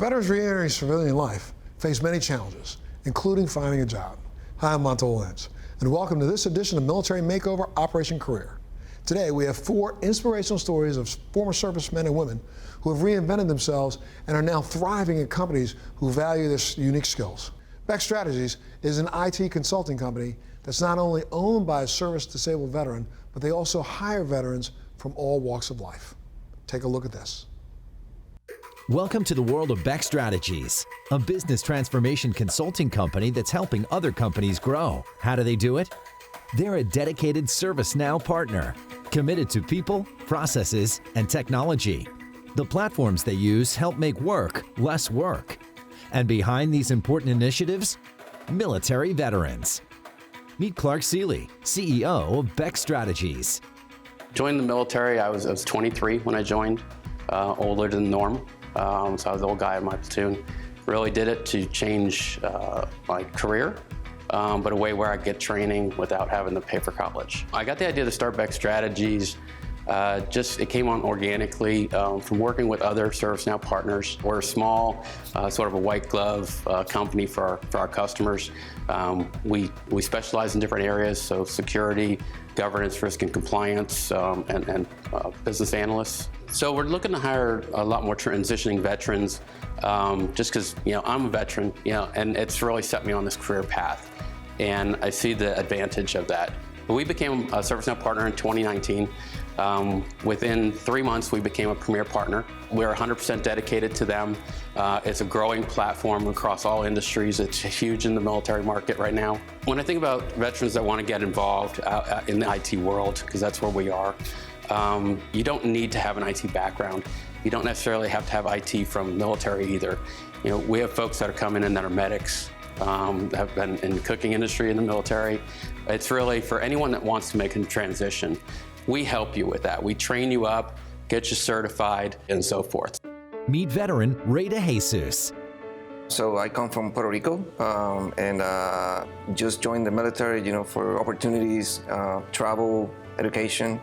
Veterans re-entering civilian life face many challenges, including finding a job. Hi, I'm Montel Lentz, and welcome to this edition of Military Makeover Operation Career. Today, we have 4 inspirational stories of former servicemen and women who have reinvented themselves and are now thriving in companies who value their unique skills. Beck Strategies is an IT consulting company that's not only owned by a service-disabled veteran, but they also hire veterans from all walks of life. Take a look at this. Welcome to the world of Beck Strategies, a business transformation consulting company that's helping other companies grow. How do they do it? They're a dedicated ServiceNow partner, committed to people, processes, and technology. The platforms they use help make work less work. And behind these important initiatives, military veterans. Meet Clark Seeley, CEO of Beck Strategies. Joined the military, I was 23 when I joined, older than the norm. So I was the old guy in my platoon. Really did it to change my career, but a way where I get training without having to pay for college. I got the idea to start Beck Strategies. It came on organically from working with other ServiceNow partners. We're a small, sort of a white glove company for our customers. We specialize in different areas, so security, governance, risk and compliance, and business analysts. So we're looking to hire a lot more transitioning veterans, just because I'm a veteran, and it's really set me on this career path, and I see the advantage of that. We became a ServiceNow partner in 2019. Within 3 months, we became a premier partner. We're 100% dedicated to them. It's a growing platform across all industries. It's huge in the military market right now. When I think about veterans that want to get involved in the IT world, because that's where we are, you don't need to have an IT background. You don't necessarily have to have IT from military either. We have folks that are coming in that are medics, have been in the cooking industry in the military. It's really for anyone that wants to make a transition. We help you with that. We train you up, get you certified, and so forth. Meet veteran Ray DeJesus. So I come from Puerto Rico and just joined the military, for opportunities, travel, education,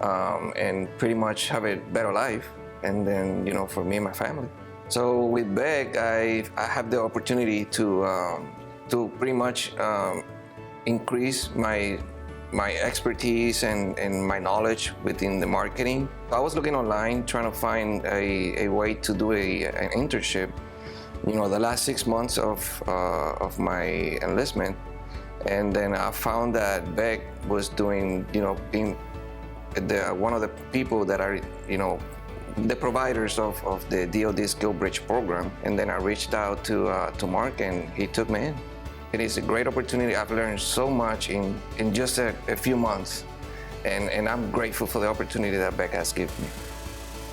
and pretty much have a better life. And then, for me and my family. So with Beck, I have the opportunity to pretty much increase my expertise and my knowledge within the marketing. I was looking online trying to find a way to do an internship. The last 6 months of my enlistment, and then I found that Beck was doing, being one of the people that are, the providers of the DoD Skill Bridge program. And then I reached out to Mark, and he took me in. It is a great opportunity. I've learned so much in just a few months, and I'm grateful for the opportunity that Beck has given me.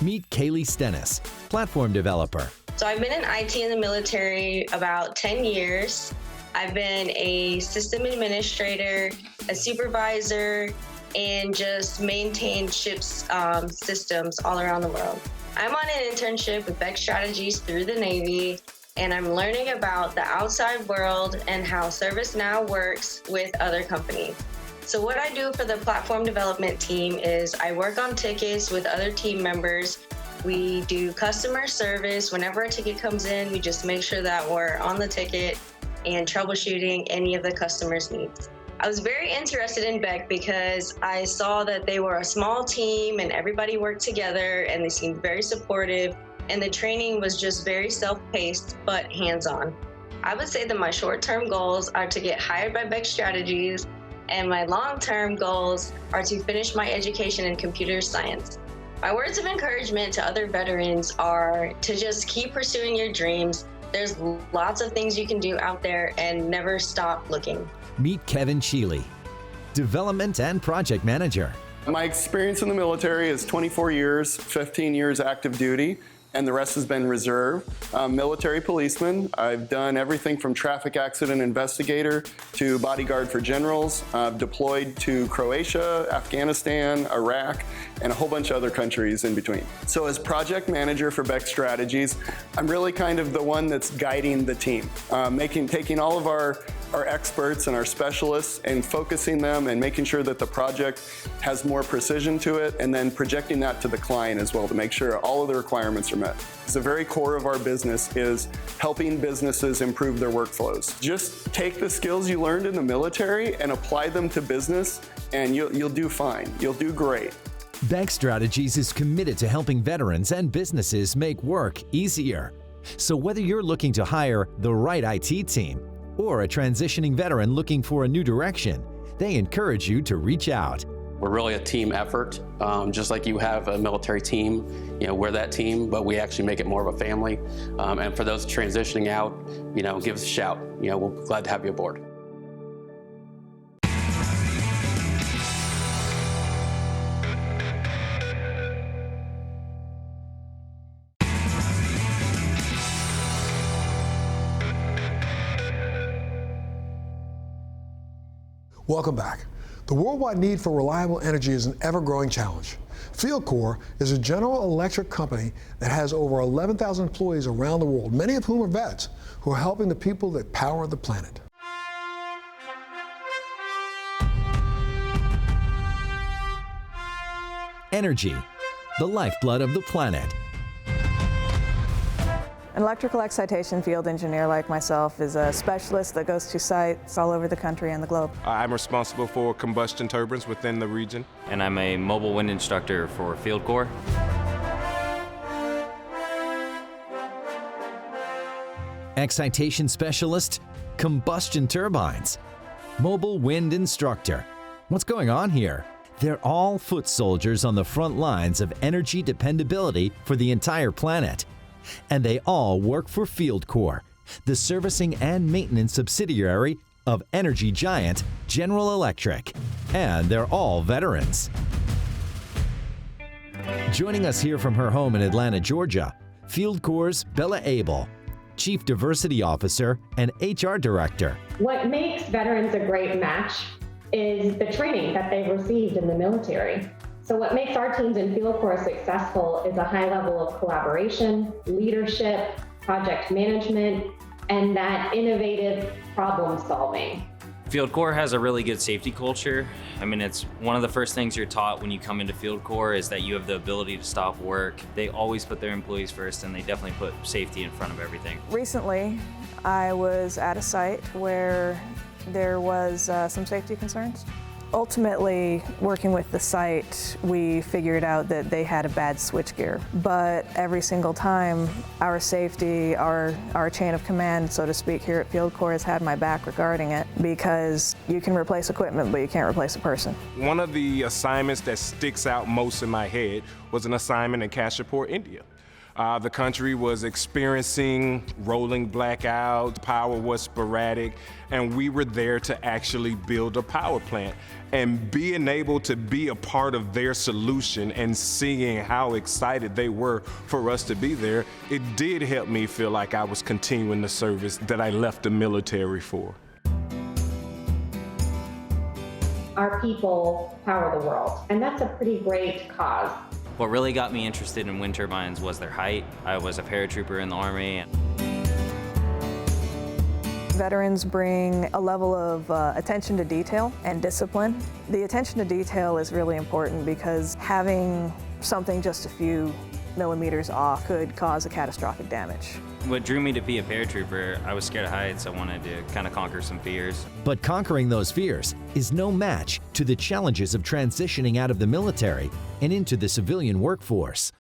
Meet Kaylee Stennis, platform developer. So I've been in IT in the military about 10 years. I've been a system administrator, a supervisor, and just maintained ships systems all around the world. I'm on an internship with Beck Strategies through the Navy, and I'm learning about the outside world and how ServiceNow works with other companies. So what I do for the platform development team is I work on tickets with other team members. We do customer service. Whenever a ticket comes in, we just make sure that we're on the ticket and troubleshooting any of the customer's needs. I was very interested in Beck because I saw that they were a small team and everybody worked together and they seemed very supportive, and the training was just very self-paced but hands-on. I would say that my short-term goals are to get hired by Beck Strategies, and my long-term goals are to finish my education in computer science. My words of encouragement to other veterans are to just keep pursuing your dreams. There's lots of things you can do out there, and never stop looking. Meet Kevin Sheely, development and project manager. My experience in the military is 24 years, 15 years active duty, and the rest has been reserve. Military policeman. I've done everything from traffic accident investigator to bodyguard for generals. I've deployed to Croatia, Afghanistan, Iraq, and a whole bunch of other countries in between. So as project manager for Beck Strategies, I'm really kind of the one that's guiding the team, taking all of our our experts and our specialists and focusing them and making sure that the project has more precision to it, and then projecting that to the client as well to make sure all of the requirements are met. The very core of our business is helping businesses improve their workflows. Just take the skills you learned in the military and apply them to business, and you'll do fine. You'll do great. Beck Strategies is committed to helping veterans and businesses make work easier. So whether you're looking to hire the right IT team or a transitioning veteran looking for a new direction, they encourage you to reach out. We're really a team effort. Just like you have a military team, we're that team, but we actually make it more of a family. And for those transitioning out, give us a shout. We're glad to have you aboard. Welcome back. The worldwide need for reliable energy is an ever-growing challenge. FieldCore is a General Electric company that has over 11,000 employees around the world, many of whom are vets, who are helping the people that power the planet. Energy, the lifeblood of the planet. An electrical excitation field engineer like myself is a specialist that goes to sites all over the country and the globe. I'm responsible for combustion turbines within the region. And I'm a mobile wind instructor for FieldCore. Excitation specialist, combustion turbines, mobile wind instructor. What's going on here? They're all foot soldiers on the front lines of energy dependability for the entire planet. And they all work for FieldCore, the servicing and maintenance subsidiary of energy giant General Electric. And they're all veterans. Joining us here from her home in Atlanta, Georgia, FieldCore's Bella Abel, Chief Diversity Officer and HR Director. What makes veterans a great match is the training that they've received in the military. So what makes our teams in FieldCore successful is a high level of collaboration, leadership, project management, and that innovative problem solving. FieldCore has a really good safety culture. I mean, it's one of the first things you're taught when you come into FieldCore is that you have the ability to stop work. They always put their employees first, and they definitely put safety in front of everything. Recently, I was at a site where there was some safety concerns. Ultimately, working with the site, we figured out that they had a bad switchgear. But every single time, our safety, our chain of command, so to speak, here at FieldCore has had my back regarding it, because you can replace equipment, but you can't replace a person. One of the assignments that sticks out most in my head was an assignment in Kashipur, India. The country was experiencing rolling blackouts, power was sporadic, and we were there to actually build a power plant. And being able to be a part of their solution and seeing how excited they were for us to be there, it did help me feel like I was continuing the service that I left the military for. Our people power the world, and that's a pretty great cause. What really got me interested in wind turbines was their height. I was a paratrooper in the Army. Veterans bring a level of attention to detail and discipline. The attention to detail is really important because having something just a few millimeters off could cause a catastrophic damage. What drew me to be a paratrooper, I was scared of heights. I wanted to kind of conquer some fears. But conquering those fears is no match to the challenges of transitioning out of the military and into the civilian workforce.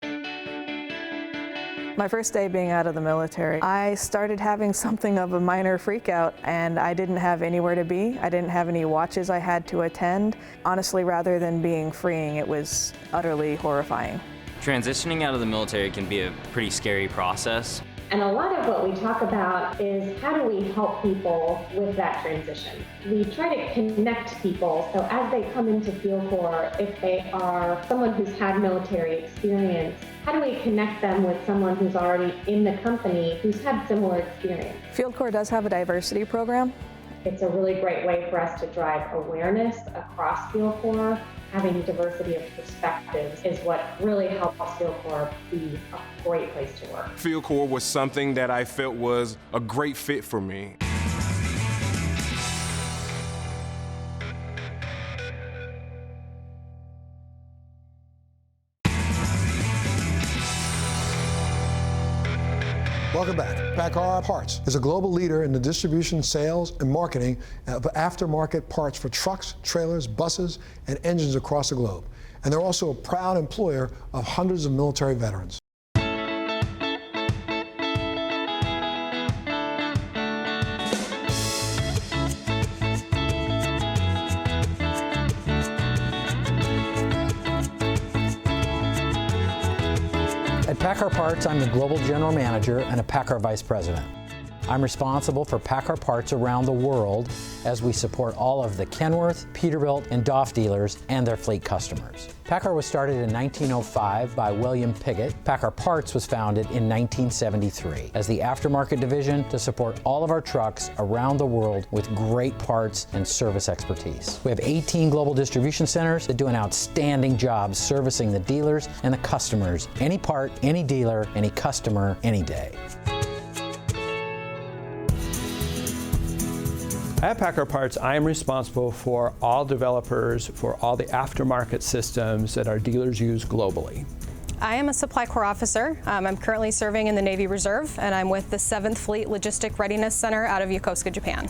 My first day being out of the military, I started having something of a minor freakout, and I didn't have anywhere to be. I didn't have any watches I had to attend. Honestly, rather than being freeing, it was utterly horrifying. Transitioning out of the military can be a pretty scary process. And a lot of what we talk about is how do we help people with that transition. We try to connect people, so as they come into FieldCore, if they are someone who's had military experience, how do we connect them with someone who's already in the company who's had similar experience? FieldCore does have a diversity program. It's a really great way for us to drive awareness across FieldCore. Having diversity of perspectives is what really helps FieldCore be a great place to work. FieldCore was something that I felt was a great fit for me. Welcome back. PACCAR Parts is a global leader in the distribution, sales, and marketing of aftermarket parts for trucks, trailers, buses, and engines across the globe. And they're also a proud employer of hundreds of military veterans. At PACCAR Parts, I'm the Global General Manager and a PACCAR Vice President. I'm responsible for PACCAR Parts around the world as we support all of the Kenworth, Peterbilt, and DOF dealers and their fleet customers. PACCAR was started in 1905 by William Piggott. PACCAR Parts was founded in 1973 as the aftermarket division to support all of our trucks around the world with great parts and service expertise. We have 18 global distribution centers that do an outstanding job servicing the dealers and the customers. Any part, any dealer, any customer, any day. At PACCAR Parts, I am responsible for all developers for all the aftermarket systems that our dealers use globally. I am a Supply Corps officer. I'm currently serving in the Navy Reserve, and I'm with the 7th Fleet Logistic Readiness Center out of Yokosuka, Japan.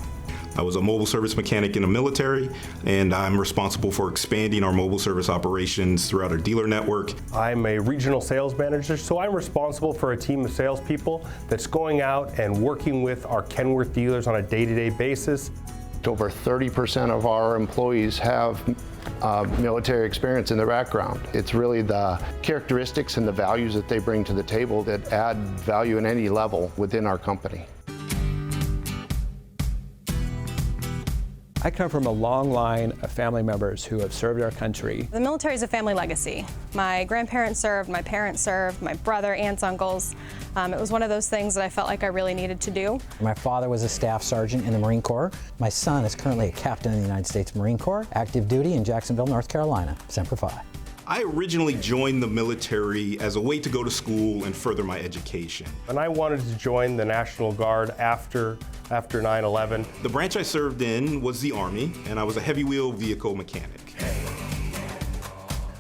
I was a mobile service mechanic in the military, and I'm responsible for expanding our mobile service operations throughout our dealer network. I'm a regional sales manager, so I'm responsible for a team of salespeople that's going out and working with our Kenworth dealers on a day-to-day basis. Over 30% of our employees have military experience in their background. It's really the characteristics and the values that they bring to the table that add value at any level within our company. I come from a long line of family members who have served our country. The military is a family legacy. My grandparents served, my parents served, my brother, aunts, uncles. It was one of those things that I felt like I really needed to do. My father was a staff sergeant in the Marine Corps. My son is currently a captain in the United States Marine Corps, active duty in Jacksonville, North Carolina, Semper Fi. I originally joined the military as a way to go to school and further my education. And I wanted to join the National Guard after 9/11. The branch I served in was the Army, and I was a heavy wheel vehicle mechanic.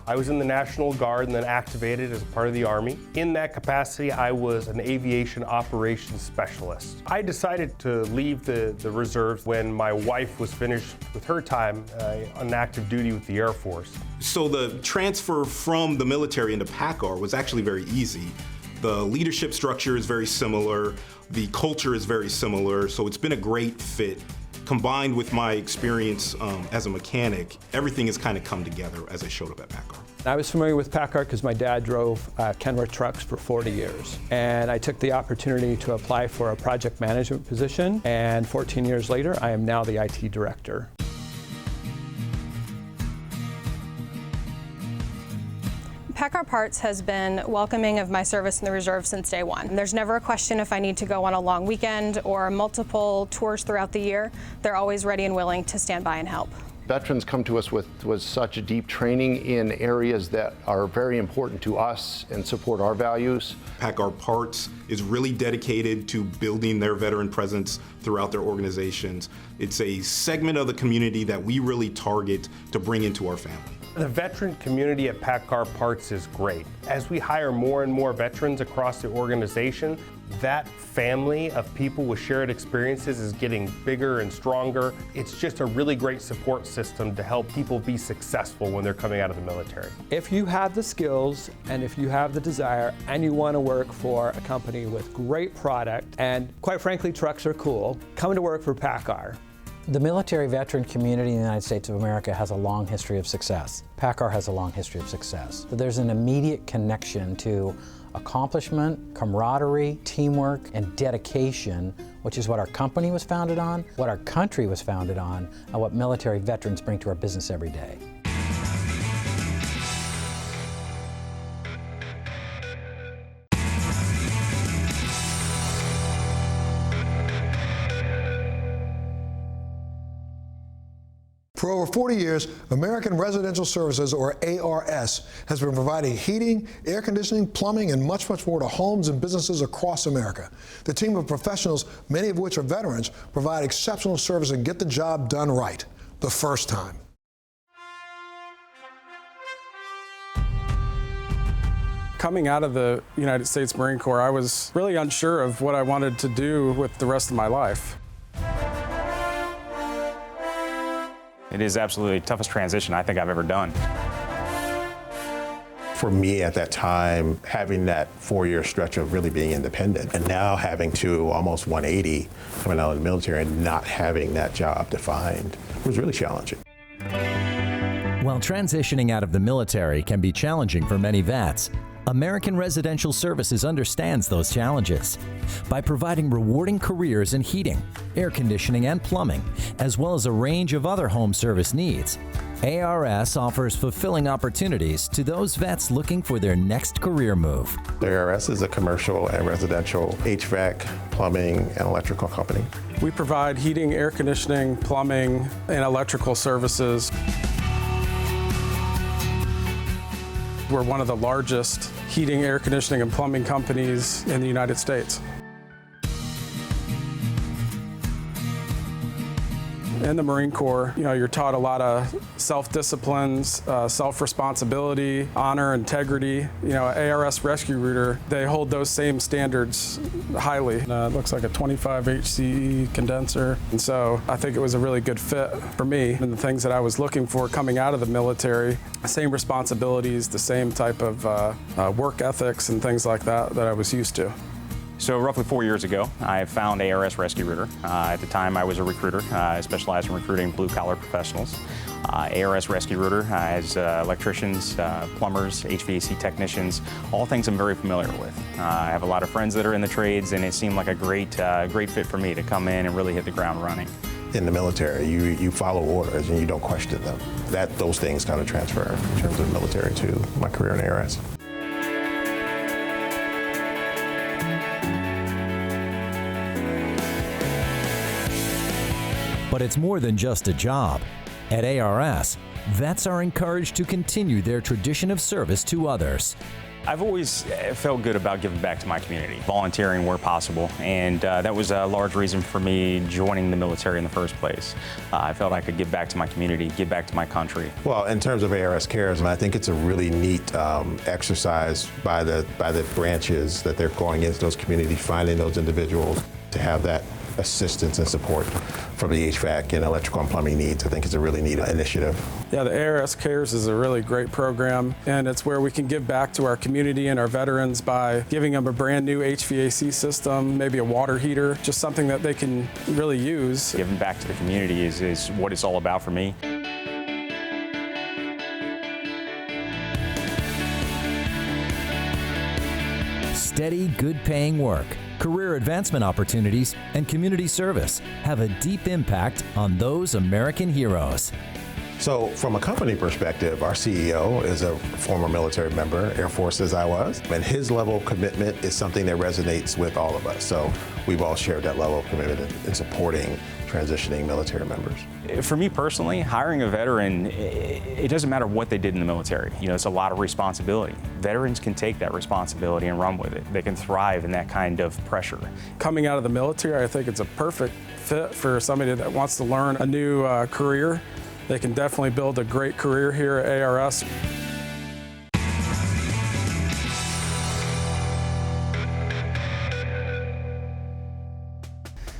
I was in the National Guard and then activated as a part of the Army. In that capacity, I was an aviation operations specialist. I decided to leave the reserves when my wife was finished with her time on active duty with the Air Force. So the transfer from the military into PACCAR was actually very easy. The leadership structure is very similar, the culture is very similar, so it's been a great fit. Combined with my experience as a mechanic, everything has kind of come together as I showed up at PACCAR. I was familiar with PACCAR because my dad drove Kenworth trucks for 40 years. And I took the opportunity to apply for a project management position, and 14 years later, I am now the IT director. PACCAR Parts has been welcoming of my service in the reserve since day one. There's never a question if I need to go on a long weekend or multiple tours throughout the year. They're always ready and willing to stand by and help. Veterans come to us with such a deep training in areas that are very important to us and support our values. PACCAR Parts is really dedicated to building their veteran presence throughout their organizations. It's a segment of the community that we really target to bring into our family. The veteran community at PACCAR Parts is great. As we hire more and more veterans across the organization, that family of people with shared experiences is getting bigger and stronger. It's just a really great support system to help people be successful when they're coming out of the military. If you have the skills and if you have the desire and you want to work for a company with great product, and quite frankly, trucks are cool, come to work for PACCAR. The military veteran community in the United States of America has a long history of success. PACCAR has a long history of success. There's an immediate connection to accomplishment, camaraderie, teamwork, and dedication, which is what our company was founded on, what our country was founded on, and what military veterans bring to our business every day. For over 40 years, American Residential Services, or ARS, has been providing heating, air conditioning, plumbing, and much, much more to homes and businesses across America. The team of professionals, many of which are veterans, provide exceptional service and get the job done right the first time. Coming out of the United States Marine Corps, I was really unsure of what I wanted to do with the rest of my life. It is absolutely the toughest transition I think I've ever done. For me at that time, having that 4-year stretch of really being independent and now having to almost 180 coming out of the military and not having that job defined was really challenging. While transitioning out of the military can be challenging for many vets, American Residential Services understands those challenges. By providing rewarding careers in heating, air conditioning, and plumbing, as well as a range of other home service needs, ARS offers fulfilling opportunities to those vets looking for their next career move. The ARS is a commercial and residential HVAC, plumbing, and electrical company. We provide heating, air conditioning, plumbing, and electrical services. We're one of the largest heating, air conditioning, and plumbing companies in the United States. In the Marine Corps, you're taught a lot of self-disciplines, self-responsibility, honor, integrity. ARS Rescue Rooter, they hold those same standards highly. It looks like a 25 HCE condenser. And so I think it was a really good fit for me and the things that I was looking for coming out of the military. Same responsibilities, the same type of work ethics and things like that I was used to. So roughly 4 years ago, I found ARS Rescue Rooter. At the time, I was a recruiter. I specialized in recruiting blue-collar professionals. ARS Rescue Rooter has electricians, plumbers, HVAC technicians, all things I'm very familiar with. I have a lot of friends that are in the trades, and it seemed like a great fit for me to come in and really hit the ground running. In the military, you follow orders and you don't question them. Those things kind of transfer in terms of the military to my career in ARS. But it's more than just a job. At ARS, vets are encouraged to continue their tradition of service to others. I've always felt good about giving back to my community, volunteering where possible, and that was a large reason for me joining the military in the first place. I felt I could give back to my community, give back to my country. Well, in terms of ARS Cares, I think it's a really neat exercise by the branches that they're going into those communities, finding those individuals to have that assistance and support from the HVAC and electrical and plumbing needs. I think it's a really neat initiative. Yeah, the ARS Cares is a really great program, and it's where we can give back to our community and our veterans by giving them a brand new HVAC system, maybe a water heater, just something that they can really use. Giving back to the community is what it's all about for me. Steady, good-paying work, career advancement opportunities, and community service have a deep impact on those American heroes. So from a company perspective, our CEO is a former military member, Air Force as I was, and his level of commitment is something that resonates with all of us. So we've all shared that level of commitment in supporting transitioning military members. For me personally, hiring a veteran, it doesn't matter what they did in the military. It's a lot of responsibility. Veterans can take that responsibility and run with it. They can thrive in that kind of pressure. Coming out of the military, I think it's a perfect fit for somebody that wants to learn a new career. They can definitely build a great career here at ARS.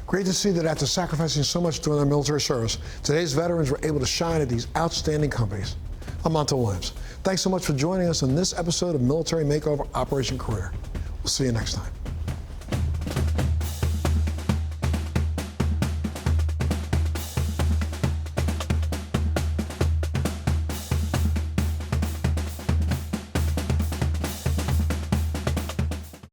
Great to see that after sacrificing so much during their military service, today's veterans were able to shine at these outstanding companies. I'm Montel Williams. Thanks so much for joining us on this episode of Military Makeover Operation Career. We'll see you next time.